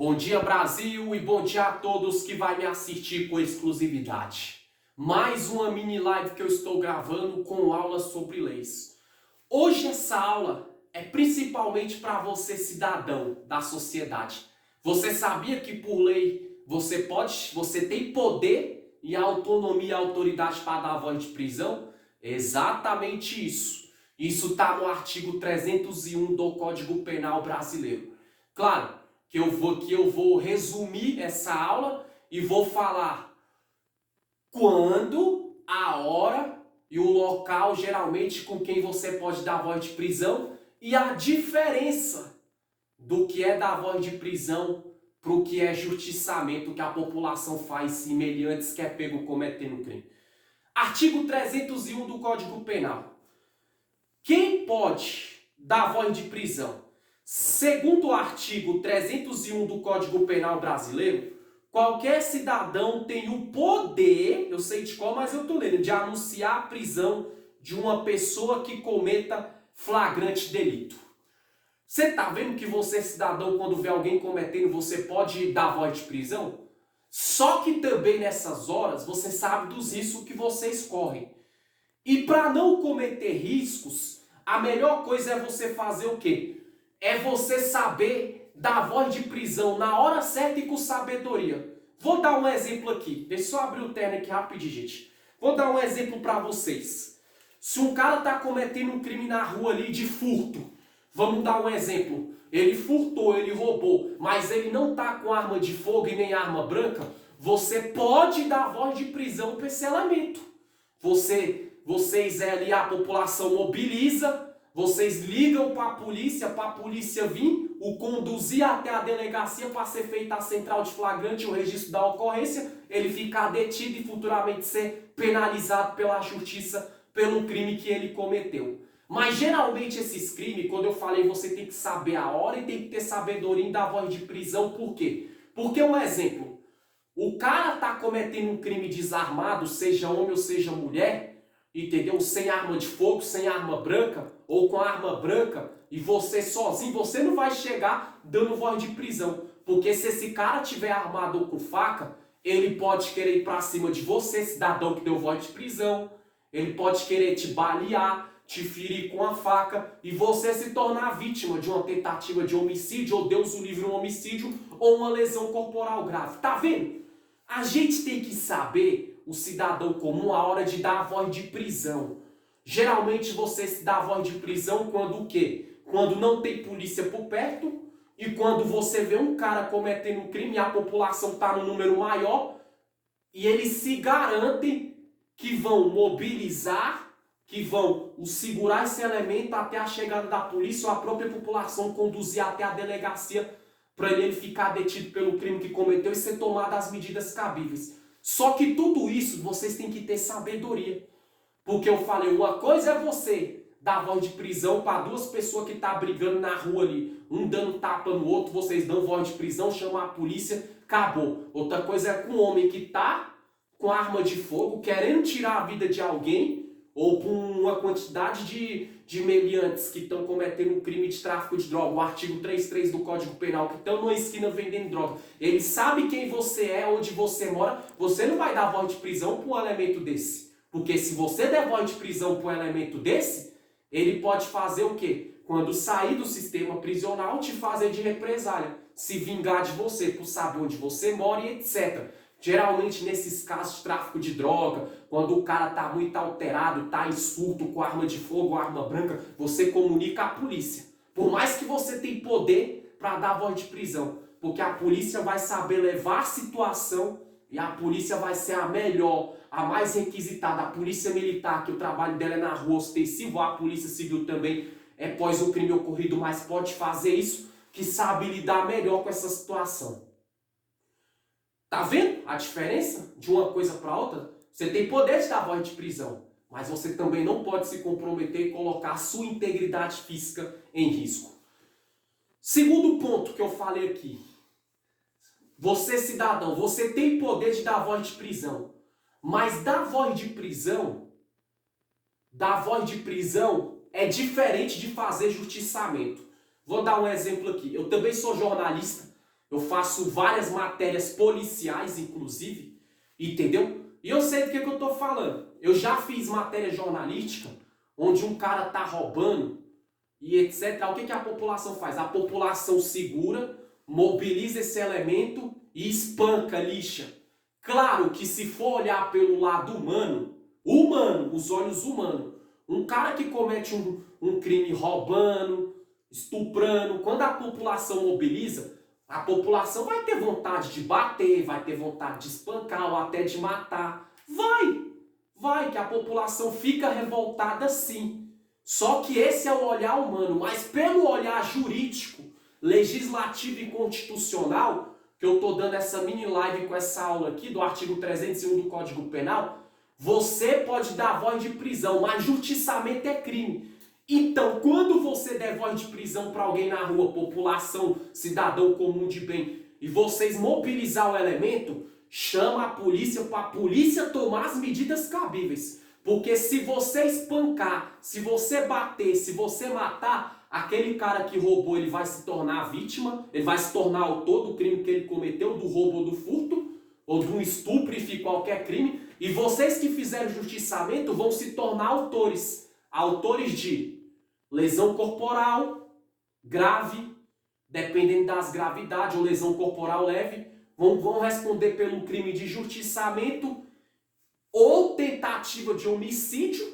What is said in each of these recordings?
Bom dia, Brasil, e bom dia a todos que vai me assistir com exclusividade. Mais uma mini live que eu estou gravando com aulas sobre leis. Hoje essa aula é principalmente para você, cidadão da sociedade. Você sabia que por lei você tem poder e autonomia e autoridade para dar voz de prisão? Exatamente isso. Isso está no artigo 301 do Código Penal brasileiro. Claro que eu vou resumir essa aula e vou falar quando, a hora e o local geralmente com quem você pode dar voz de prisão e a diferença do que é dar voz de prisão para o que é justiçamento que a população faz semelhantes que é pego cometendo crime. Artigo 301 do Código Penal. Quem pode dar voz de prisão? Segundo o artigo 301 do Código Penal brasileiro, qualquer cidadão tem o poder, eu sei de qual, mas eu estou lendo, de anunciar a prisão de uma pessoa que cometa flagrante delito. Você está vendo que você, cidadão, quando vê alguém cometendo, você pode dar voz de prisão? Só que também nessas horas você sabe dos riscos que vocês correm. E para não cometer riscos, a melhor coisa é você fazer o quê? É você saber dar voz de prisão na hora certa e com sabedoria. Vou dar um exemplo aqui. Deixa eu só abrir o terno aqui rapidinho, gente. Vou dar um exemplo para vocês. Se um cara está cometendo um crime na rua ali de furto, vamos dar um exemplo. Ele furtou, ele roubou, mas ele não está com arma de fogo e nem arma branca, você pode dar voz de prisão para esse elemento. Vocês ali, a população mobiliza, vocês ligam para a polícia vir, o conduzir até a delegacia para ser feita a central de flagrante, o registro da ocorrência, ele ficar detido e futuramente ser penalizado pela justiça pelo crime que ele cometeu. Mas geralmente esses crimes, quando eu falei, você tem que saber a hora e tem que ter sabedoria em dar voz de prisão, por quê? Porque um exemplo, o cara tá cometendo um crime desarmado, seja homem ou seja mulher, entendeu? Sem arma de fogo, sem arma branca, ou com arma branca, e você sozinho, você não vai chegar dando voz de prisão. Porque se esse cara tiver armado ou com faca, ele pode querer ir pra cima de você, cidadão que deu voz de prisão. Ele pode querer te balear, te ferir com a faca, e você se tornar vítima de uma tentativa de homicídio, ou Deus o livre, um homicídio, ou uma lesão corporal grave. Tá vendo? A gente tem que saber, o cidadão comum, a hora de dar a voz de prisão. Geralmente você se dá a voz de prisão quando o quê? Quando não tem polícia por perto e quando você vê um cara cometendo um crime e a população está no número maior e eles se garantem que vão mobilizar, que vão segurar esse elemento até a chegada da polícia ou a própria população conduzir até a delegacia para ele ficar detido pelo crime que cometeu e ser tomado as medidas cabíveis. Só que tudo isso vocês têm que ter sabedoria. Porque eu falei, uma coisa é você dar voz de prisão para duas pessoas que estão brigando na rua ali, um dando tapa no outro, vocês dão voz de prisão, chamam a polícia, acabou. Outra coisa é com um homem que está com arma de fogo, querendo tirar a vida de alguém, ou com uma quantidade de meliantes que estão cometendo um crime de tráfico de droga, o artigo 33 do Código Penal, que estão numa esquina vendendo droga. Ele sabe quem você é, onde você mora, você não vai dar voz de prisão para um elemento desse. Porque se você der voz de prisão para um elemento desse, ele pode fazer o quê? Quando sair do sistema prisional, te fazer de represália, se vingar de você, por saber onde você mora e etc. Geralmente nesses casos de tráfico de droga, quando o cara tá muito alterado, tá em surto com arma de fogo, arma branca, você comunica à polícia. Por mais que você tenha poder para dar voz de prisão, porque a polícia vai saber levar a situação e a polícia vai ser a melhor, a mais requisitada. A polícia militar, que o trabalho dela é na rua ostensivo, a polícia civil também é pós o crime ocorrido, mas pode fazer isso, que sabe lidar melhor com essa situação. Tá vendo a diferença de uma coisa para outra? Você tem poder de dar voz de prisão, mas você também não pode se comprometer e colocar a sua integridade física em risco. Segundo ponto que eu falei aqui. Você, cidadão, você tem poder de dar voz de prisão, mas dar voz de prisão é diferente de fazer justiçamento. Vou dar um exemplo aqui. Eu também sou jornalista, Eu faço várias matérias policiais, inclusive, entendeu? E eu sei do que eu tô falando. Eu já fiz matéria jornalística, onde um cara tá roubando e etc. O que a população faz? A população segura, mobiliza esse elemento e espanca, lixa. Claro que se for olhar pelo lado humano, os olhos humanos, um cara que comete um crime roubando, estuprando, quando a população mobiliza, a população vai ter vontade de bater, vai ter vontade de espancar ou até de matar. Vai que a população fica revoltada sim. Só que esse é o olhar humano, mas pelo olhar jurídico, legislativo e constitucional, que eu estou dando essa mini live com essa aula aqui do artigo 301 do Código Penal, você pode dar voz de prisão, mas justiçamento é crime. Então, quando você der voz de prisão para alguém na rua, população, cidadão comum de bem, e vocês mobilizar o elemento, chama a polícia para a polícia tomar as medidas cabíveis. Porque se você espancar, se você bater, se você matar, aquele cara que roubou, ele vai se tornar vítima, ele vai se tornar autor do crime que ele cometeu, do roubo ou do furto, ou do estupro, enfim, qualquer crime. E vocês que fizeram justiçamento vão se tornar autores de lesão corporal grave, dependendo das gravidades, ou lesão corporal leve, vão responder pelo crime de justiçamento ou tentativa de homicídio,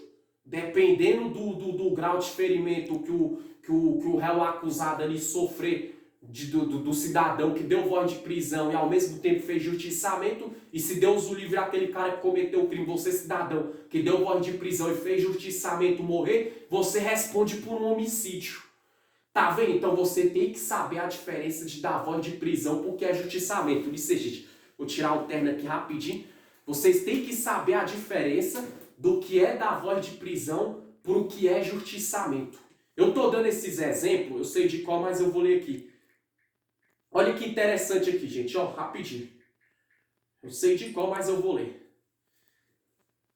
dependendo do grau de ferimento que o réu acusado ali sofrer do cidadão que deu voz de prisão e ao mesmo tempo fez justiçamento. E se Deus o livre, aquele cara que cometeu o crime, você cidadão que deu voz de prisão e fez justiçamento morrer, você responde por um homicídio. Tá vendo? Então você tem que saber a diferença de dar voz de prisão porque é justiçamento. Isso aí, gente. Vou tirar o terno aqui rapidinho. Vocês têm que saber a diferença do que é dar voz de prisão por o que é justiçamento. Eu tô dando esses exemplos, eu sei de qual, mas eu vou ler aqui. Olha que interessante aqui, gente, ó, rapidinho. Eu sei de qual, mas eu vou ler.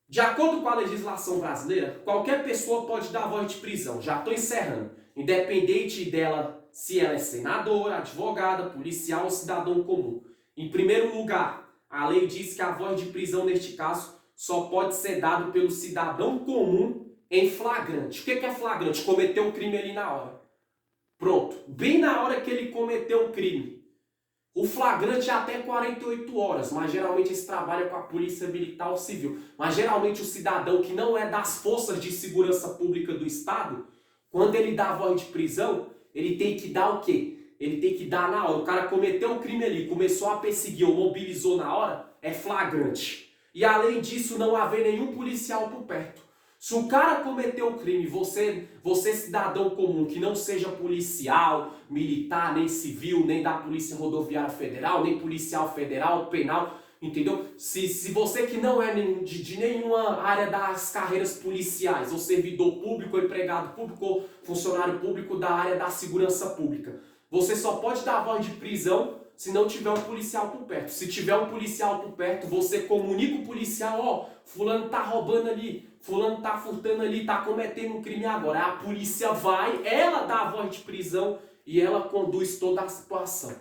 De acordo com a legislação brasileira, qualquer pessoa pode dar voz de prisão. Já estou encerrando. Independente dela, se ela é senadora, advogada, policial ou cidadão comum. Em primeiro lugar, a lei diz que a voz de prisão, neste caso, só pode ser dada pelo cidadão comum em flagrante. O que é flagrante? Cometeu o crime ali na hora. Pronto. Bem na hora que ele cometeu o crime. O flagrante é até 48 horas, mas geralmente esse trabalho é com a polícia militar ou civil. Mas geralmente o cidadão que não é das forças de segurança pública do Estado, quando ele dá a voz de prisão, ele tem que dar o quê? Ele tem que dar na hora. O cara cometeu o crime ali, começou a perseguir ou mobilizou na hora, é flagrante. E além disso, não haver nenhum policial por perto. Se o cara cometeu o crime, você cidadão comum, que não seja policial, militar, nem civil, nem da Polícia Rodoviária Federal, nem policial federal, penal, entendeu? Se você que não é de nenhuma área das carreiras policiais, ou servidor público, ou empregado público, ou funcionário público da área da segurança pública, você só pode dar voz de prisão se não tiver um policial por perto. Se tiver um policial por perto, você comunica o policial, ó, fulano tá roubando ali, fulano tá furtando ali, tá cometendo um crime agora. A polícia vai, ela dá a voz de prisão e ela conduz toda a situação.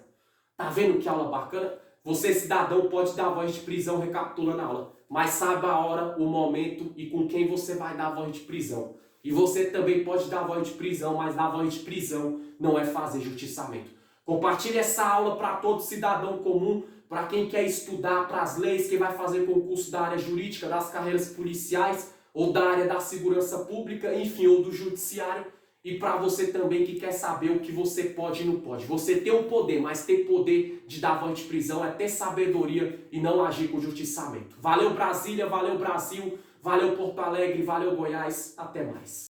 Tá vendo que aula bacana? Você, cidadão, pode dar a voz de prisão recapitulando a aula, mas sabe a hora, o momento e com quem você vai dar a voz de prisão. E você também pode dar a voz de prisão, mas dar a voz de prisão não é fazer justiçamento. Compartilhe essa aula para todo cidadão comum, para quem quer estudar para as leis, quem vai fazer concurso da área jurídica, das carreiras policiais, ou da área da segurança pública, enfim, ou do judiciário. E para você também que quer saber o que você pode e não pode. Você tem o poder, mas ter poder de dar voz de prisão é ter sabedoria e não agir com justiçamento. Valeu Brasília, valeu Brasil, valeu Porto Alegre, valeu Goiás, até mais.